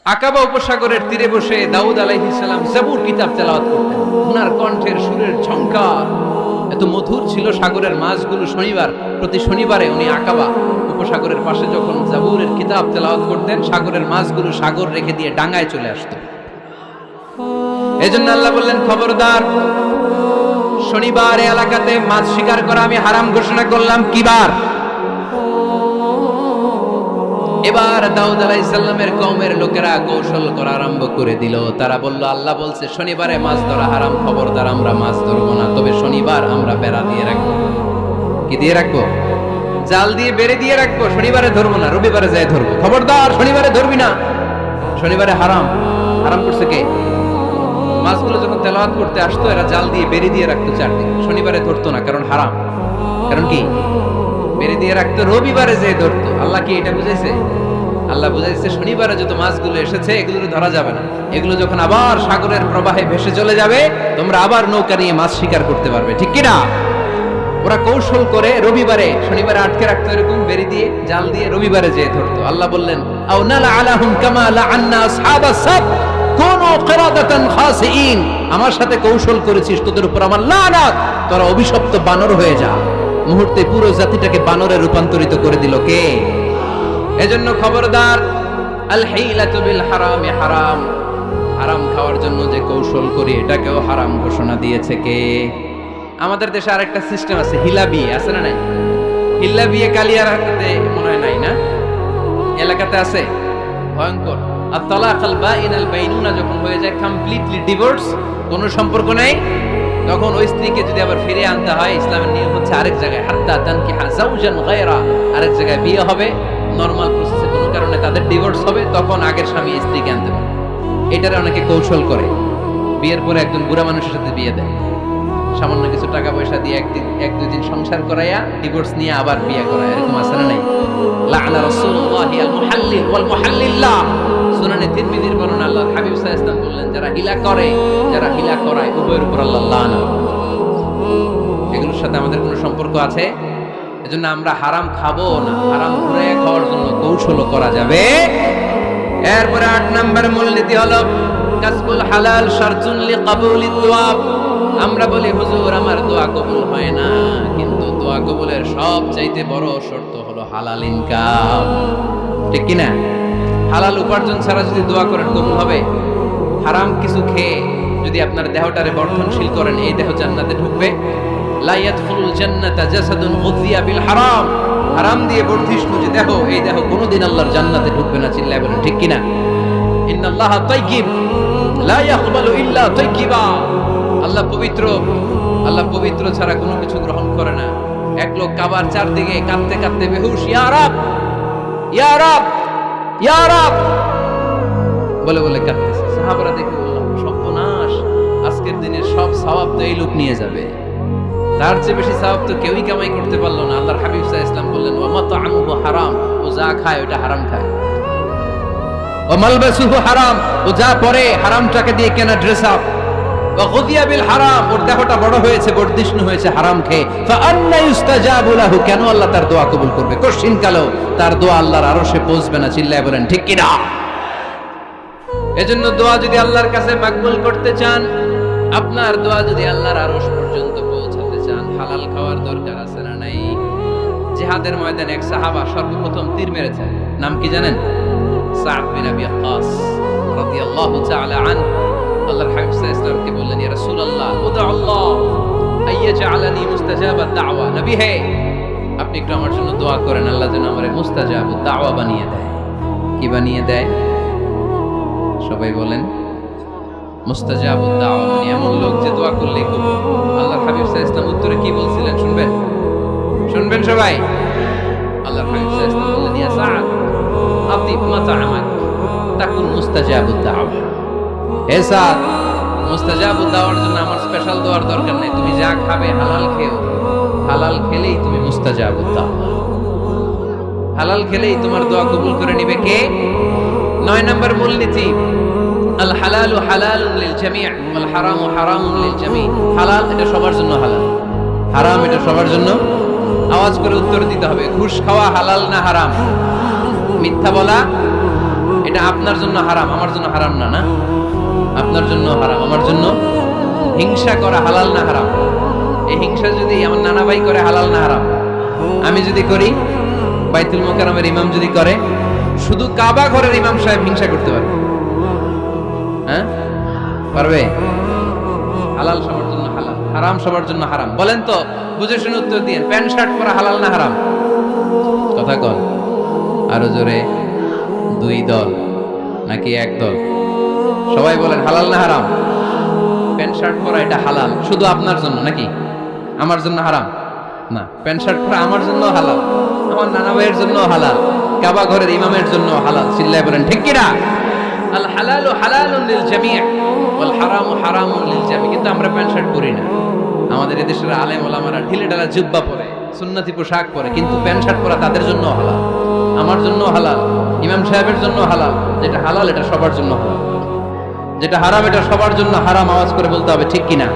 আকাবা উপসাগরের তীরে বসে দাউদ আলাইহিস সালাম জাবুর কিতাব তেলাওয়াত করতেন। ওনার কণ্ঠের সুরের ঝংকার এত মধুর ছিল, সাগরের মাছগুলো প্রতি শনিবারে উনি আকাবা উপসাগরের পাশে যখন জাবুরের কিতাব তেলাওয়াত করতেন, সাগরের মাছগুলো সাগর রেখে দিয়ে ডাঙায় চলে আসতো। এজন্য আল্লাহ বললেন, খবরদার, শনিবার এই এলাকাতে মাছ শিকার করা আমি হারাম ঘোষণা করলাম। কিবার? এবার দাউদ আলাইহিস সালামের কওমের লোকেরা কৌশল করা আরম্ভ করে দিল। তারা বলল, আল্লাহ বলছে শনিবারে মাছ ধরা হারাম, খবরদার আমরা মাছ ধরবো না, তবে শনিবার আমরা বেড়া দিয়ে রাখবো। কি দিয়ে রাখবো? জাল দিয়ে বেড়ে দিয়ে রাখবো। শনিবারে ধরবো না, রবিবারে যাই ধরবো। খবরদার, শনিবারে ধরবি না, শনিবারে হারাম। হারাম করছে কে? মাছগুলো যখন তেলাওয়াত করতে আসতো, এরা জাল দিয়ে বেড়ে দিয়ে রাখতো চারদিন। শনিবারে ধরতো না, কারণ হারাম। কারণ কি? বেড়ে দিয়ে রাখতো, রবিবারে যে ধরতো। আল্লাহ কি এটা বুঝাইছে? আল্লাহ বুঝাইছে শনিবারে যত মাছগুলো এসেছে এগুলো ধরা যাবে না। এগুলো যখন আবার সাগরের প্রবাহে ভেসে চলে যাবে, তোমরা আবার নৌকা নিয়ে মাছ শিকার করতে পারবে। ঠিক কিনা? ওরা কৌশল করে রবিবারে, শনিবারে আটকে রাখতো, এরকম বেড়ে দিয়ে জাল দিয়ে রবিবারে যে ধরতো। আল্লাহ বললেন, আও নালা আলাহুম কামা লাআন্না আসহাবাস সাব কুনু কিরাদাতান খাসিইন। আমার সাথে কৌশল করেছিস, তোদের উপর আমার লানাত, তোরা অভিশপ্ত বানর হয়ে যা। মুহূর্তে পুরো জাতিটাকে বানরে রূপান্তরিত করে দিল কে? এজন্য খবরদার, আল হিলাতু বিল হারামি হারাম। হারাম খাওয়ার জন্য যে কৌশল করি, এটাকেও হারাম ঘোষণা দিয়েছে কে? আমাদের দেশে আরেকটা সিস্টেম আছে, হিলা বিয়ে আছে না নাই? হিলা বিয়ে কালিয়ারাতে মনে হয় নাই না? এলাকাতে আছে, ভয়ঙ্কর। আর তালাক আল বাইন আল বাইনুনা যখন হয়ে যায় কমপ্লিটলি ডিভোর্স, কোনো সম্পর্ক নেই, তখন ওই স্ত্রীকে যদি আবার ফিরে আনতে হয়, ইসলামের নিয়ম হচ্ছে আরেক জায়গায় হাত্তা তানকিহা যাওজান গায়রা, আরেক জায়গায় বিয়ে হবে, নরমাল প্রসেসে কোনো কারণে তাদের ডিভোর্স হবে, তখন আগের স্বামী স্ত্রীকে আনতে পারে। এটারে অনেকে কৌশল করে, বিয়ের পরে একজন বুড়া মানুষের সাথে বিয়ে দেয়, সামান্য কিছু টাকা পয়সা দিয়ে এক দুই দিন সংসার করাইয়া ডিভোর্স নিয়ে আবার বিয়ে করায়। এরকম আছে না নাই? লাআনা রাসূলুল্লাহি আল মুহাল্লিল ওয়াল মুহাল্লিল্লাহ। সুনানে তিরমিজির বর্ণনা, আল্লাহর হাবিব সাল্লাল্লাহু আলাইহি ওয়াসাল্লাম বললেন, যারা হিলা করে, যারা হিলা করায়, উভয়ের উপর আল্লাহ লানাত। এগুলোর সাথে আমাদের কোনো সম্পর্ক আছে? এজন্য আমরা হারাম খাবো না। হারাম ঘুরে খাওয়ার জন্য কৌশলও করা যাবে। এরপরে 8 নম্বর মূলনীতি হলো কাসবুল হালাল শারতুন লিকাবুলিদ দুআ। আমরা বলি, হুজুর আমার দোয়া কবুল হয় না, কিন্তু দোয়া কবুলের সবচাইতে বড় শর্ত হলো হালাল ইনকাম। ঠিক কি না? হালাল উপার্জন ছাড়া যদি দোয়া করেন কবুল হবে? হারাম কিছু খেয়ে যদি আপনার দেহটারে বর্ধনশীল করেন, এই দেহ জান্নাতে ঢুকবে? লা ইয়াদখুলুল জান্নাতা জাসাদুন গুযিয়া বিল হারাম। হারাম দিয়ে বর্ধিষ্ণু যে দেহ, এই দেহ কোনোদিন আল্লাহর জান্নাতে ঢুকবে না। চিল্লায় বলেন ঠিক কি না? ইন্নাল্লাহা তাইয়্যিব লা ইয়াকবালু ইল্লা তাইয়্যিবা। আল্লাহ পবিত্র, আল্লাহ পবিত্র ছাড়া কোনো কিছু গ্রহণ করে না। এক লোক কাবার চারদিকে কাঁদতে কাঁদতে বেহুশ, ইয়া রাব, ইয়া রাব, ইয়া রাব বলে বলে কাঁদতেছে। সাহাবারা দেখে বললাম, সর্বনাশ, আজকের দিনের সব সওয়াব তো এই লোক নিয়ে যাবে, তার চেয়ে বেশি সওয়াব তো কেউই কামাই করতে পারলো না। আল্লাহর হাবিব সাল্লাল্লাহু আলাইহি ওয়াসাল্লাম বললেন, ওয়া মাতআমুহু হারাম, ও যা খায় ওটা হারাম খায়। ওয়া মালবাসুহু হারাম, ও যা পরে হারাম টাকা দিয়ে কেনা ড্রেস আপ। ওয়া গুযিয়া বিল হারাম, ওর দেহটা বড় হয়েছে, বর্ধিষ্ণু হয়েছে হারাম খেয়ে। ফাআন্না ইউস্তাজাবু লাহু, কেন আল্লাহ তার দোয়া কবুল করবে? কঠিন কালো তার দোয়া আল্লাহর আরশে পৌঁছবে না। চিল্লায় বলেন ঠিক কি না? এজন্য দোয়া যদি আল্লাহর কাছে মাকবুল করতে চান, আপনার দোয়া যদি আল্লাহর আরশ পর্যন্ত পৌঁছাতে চান, হালাল খাওয়ার দরকার আছে না নাই? জিহাদের ময়দানে এক সাহাবা সর্বপ্রথম তীর মেরেছেন। নাম কি জানেন? সাদ বিন আবি ওয়াক্কাস রাদিয়াল্লাহু তাআলা আনহু। আল্লাহর হাবিব সাল্লাল্লাহু আলাইহি ওয়াসাল্লামকে বললেন, ইয়া রাসূলুল্লাহ, উদউ আল্লাহ আইয়াজআলানি মুস্তাজাবাদ দাওয়া। নবী হে, আপনি একটু আমার জন্য দোয়া করেন, আল্লাহ যেন আমারে মুস্তাজাবুদ দাওয়া বানিয়ে দেয়। কি বানিয়ে দেয়? সবাই বলেন। মুস্তাজাবুদ দাওয়া মানে এমন লোক যে দোয়া করলেই কবুল। আল্লাহর হাবিব সাল্লাল্লাহু আলাইহি ওয়াসাল্লাম উত্তরে কি বলছিলেন শুনবেন? শুনবেন সবাই? আল্লাহর হাবিব সাল্লাল্লাহু আলাইহি ওয়াসাল্লাম বললেন, ইয়া সাআদ আতিব মাতআমাক তাকুন মুস্তাজাবুদ দাওয়া। হে সাদ, মুস্তাজাবুদ দাওয়ার জন্য আমার স্পেশাল দোয়ার দরকার নেই, তুমি যা খাবে হালাল খেও। হালাল খেলেই তুমি মুস্তাজাবুদ দাওয়া। হালাল খেলেই তোমার দোয়া কবুল করে নিবে কে? 9 নম্বর মূলনীতি, আল হালালু হালালুন লিল জামি' ওয়াল হারামু হারামুন লিল জামি'। হালাল এটা সবার জন্য হালাল, হারাম এটা সবার জন্য। আওয়াজ করে উত্তর দিতে হবে, ঘুষ খাওয়া হালাল না হারাম? মিথ্যা বলা এটা আপনার জন্য হারাম, আমার জন্য হারাম না, না? আপনার জন্য হারাম, আমার জন্য। হিংসা করা হালাল না হারাম? এই হিংসা যদি আমার নানা ভাই করে, হালাল না হারাম? আমি যদি করি, বাইতুল মুকাররমের ইমাম যদি করে, শুধু কাবা ঘরের ইমাম সাহেব হিংসা করতে পারে? হ্যাঁ, পারবে? হালাল সবার জন্য হালাল, হারাম সবার জন্য হারাম। বলেন তো, বুঝে শুনে উত্তর দিন, প্যান্ট শার্ট পরা হালাল না হারাম? কথা কন আরো জোরে। দুই দল নাকি এক দল? সবাই বলেন হালাল না হারাম? প্যান্ট শার্ট পরা এটা হালাল শুধু আপনার জন্য, নাকি আমার জন্য হারাম? না, প্যান্ট শার্ট পরা আমার জন্য হালাল, আমার নানা ভাইয়ের জন্য হালাল, কাবা ঘরের ইমামের জন্য হালাল। চিল্লায় বলেন ঠিক কিনা? আল হালালু হালালুন লিল জামি' ওয়াল হারামু হারামুন লিল জামি'। কিন্তু আমরা প্যান্ট শার্ট পরি না। আমাদের এদেশের আলেম ওলামারা ঢিলে ঢালা জুব্বা পরে, সুন্নতি পোশাক পরে, কিন্তু প্যান্ট শার্ট পরা তাদের জন্য হালাল, আমার জন্য হালাল, ইমাম সাহেবের জন্য হালাল। যেটা হালাল এটা সবার জন্য হালাল, যেটা হারাম এটা সবার জন্য হারাম। আওয়াজ করে বলতে হবে ঠিক কিনা?